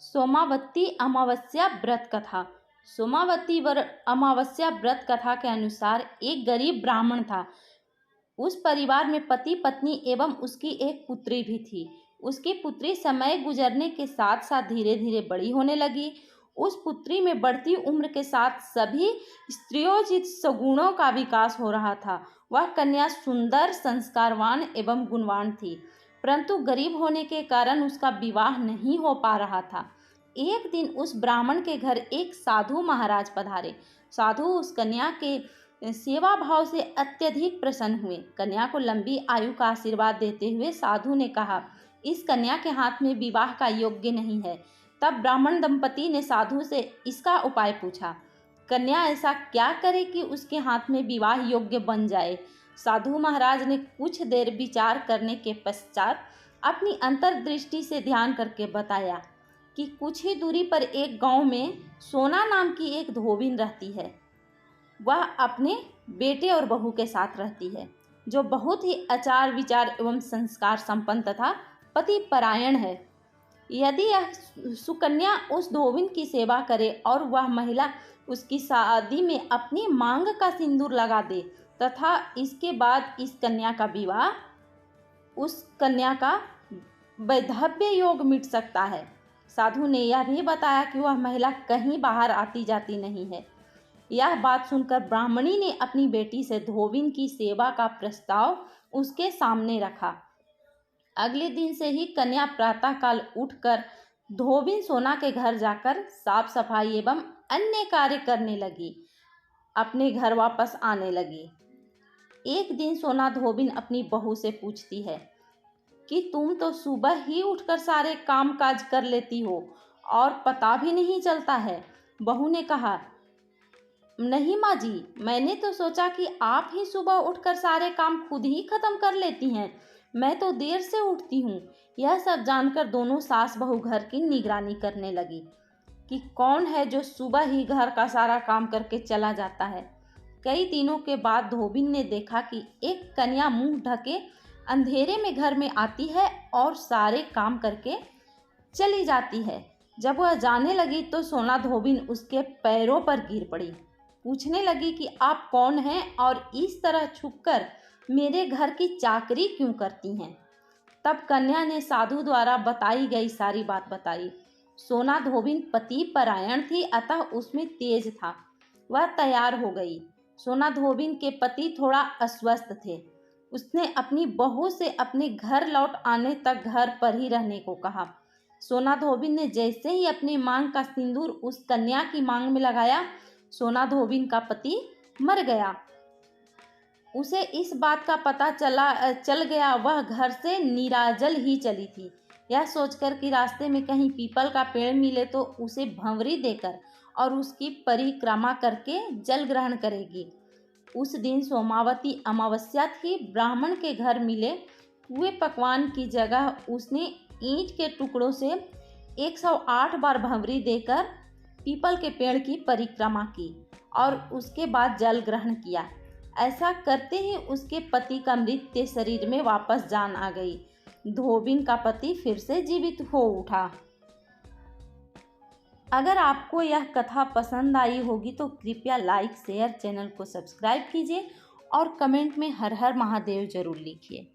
सोमावती अमावस्या व्रत कथा। सोमावती अमावस्या व्रत कथा के अनुसार एक गरीब ब्राह्मण था। उस परिवार में पति पत्नी एवं उसकी एक पुत्री भी थी। उसकी पुत्री समय गुजरने के साथ साथ धीरे धीरे बड़ी होने लगी। उस पुत्री में बढ़ती उम्र के साथ सभी स्त्रियोचित सगुणों का विकास हो रहा था। वह कन्या सुंदर, संस्कारवान एवं गुणवान थी, परंतु गरीब होने के कारण उसका विवाह नहीं हो पा रहा था। एक दिन उस ब्राह्मण के घर एक साधु महाराज पधारे। साधु उस कन्या के सेवा भाव से अत्यधिक प्रसन्न हुए। कन्या को लंबी आयु का आशीर्वाद देते हुए साधु ने कहा, इस कन्या के हाथ में विवाह का योग्य नहीं है। तब ब्राह्मण दंपति ने साधु से इसका उपाय पूछा। कन्या ऐसा क्या करे कि उसके हाथ में विवाह योग्य बन जाए? साधु महाराज ने कुछ देर विचार करने के पश्चात अपनी अंतर्दृष्टि से ध्यान करके बताया कि कुछ ही दूरी पर एक गांव में सोना नाम की एक धोबिन रहती है। वह अपने बेटे और बहू के साथ रहती है, जो बहुत ही आचार विचार एवं संस्कार संपन्न तथा पति परायण है। यदि यह सुकन्या उस धोबिन की सेवा करे और वह महिला उसकी शादी में अपनी मांग का सिंदूर लगा दे तथा इसके बाद इस कन्या का विवाह, उस कन्या का वैधव्य योग मिट सकता है। साधु ने यह भी बताया कि वह महिला कहीं बाहर आती जाती नहीं है। यह बात सुनकर ब्राह्मणी ने अपनी बेटी से धोबिन की सेवा का प्रस्ताव उसके सामने रखा। अगले दिन से ही कन्या प्रातःकाल उठकर धोबिन सोना के घर जाकर साफ सफाई एवं अन्य कार्य करने लगी, अपने घर वापस आने लगी। एक दिन सोना धोबिन अपनी बहू से पूछती है कि तुम तो सुबह ही उठकर सारे काम काज कर लेती हो और पता भी नहीं चलता है। बहू ने कहा, नहीं माँ जी, मैंने तो सोचा कि आप ही सुबह उठकर सारे काम खुद ही खत्म कर लेती हैं। मैं तो देर से उठती हूँ। यह सब जानकर दोनों सास बहू घर की निगरानी करने लगी कि कौन है जो सुबह ही घर का सारा काम करके चला जाता है। कई दिनों के बाद धोबिन ने देखा कि एक कन्या मुंह ढके अंधेरे में घर में आती है और सारे काम करके चली जाती है। जब वह जाने लगी तो सोना धोबिन उसके पैरों पर गिर पड़ी। पूछने लगी कि आप कौन हैं और इस तरह छुपकर मेरे घर की चाकरी क्यों करती हैं? तब कन्या ने साधु द्वारा बताई गई सारी बात बताई। सोना धोबिन पति परायण थी, अतः उसमें तेज था। वह तैयार हो गई। सोना धोबिन के पति थोड़ा अस्वस्थ थे। उसने अपनी बहू से अपने घर लौट आने तक घर पर ही रहने को कहा। सोना धोबिन ने जैसे ही अपनी मांग का सिंदूर उस कन्या की मांग में लगाया, सोना धोबिन का पति मर गया। उसे इस बात का पता चल गया। वह घर से निराजल ही चली थी। यह सोचकर कि रास्ते में कहीं पीपल का पेड़ मिले तो उसे भंवरी देकर और उसकी परिक्रमा करके जल ग्रहण करेगी। उस दिन सोमावती अमावस्या थी। ब्राह्मण के घर मिले हुए पकवान की जगह उसने ईंट के टुकड़ों से 108 बार भंवरी देकर पीपल के पेड़ की परिक्रमा की और उसके बाद जल ग्रहण किया। ऐसा करते ही उसके पति का मृत शरीर में वापस जान आ गई। धोबिन का पति फिर से जीवित हो उठा। अगर आपको यह कथा पसंद आई होगी तो कृपया लाइक, शेयर, चैनल को सब्सक्राइब कीजिए और कमेंट में हर हर महादेव जरूर लिखिए।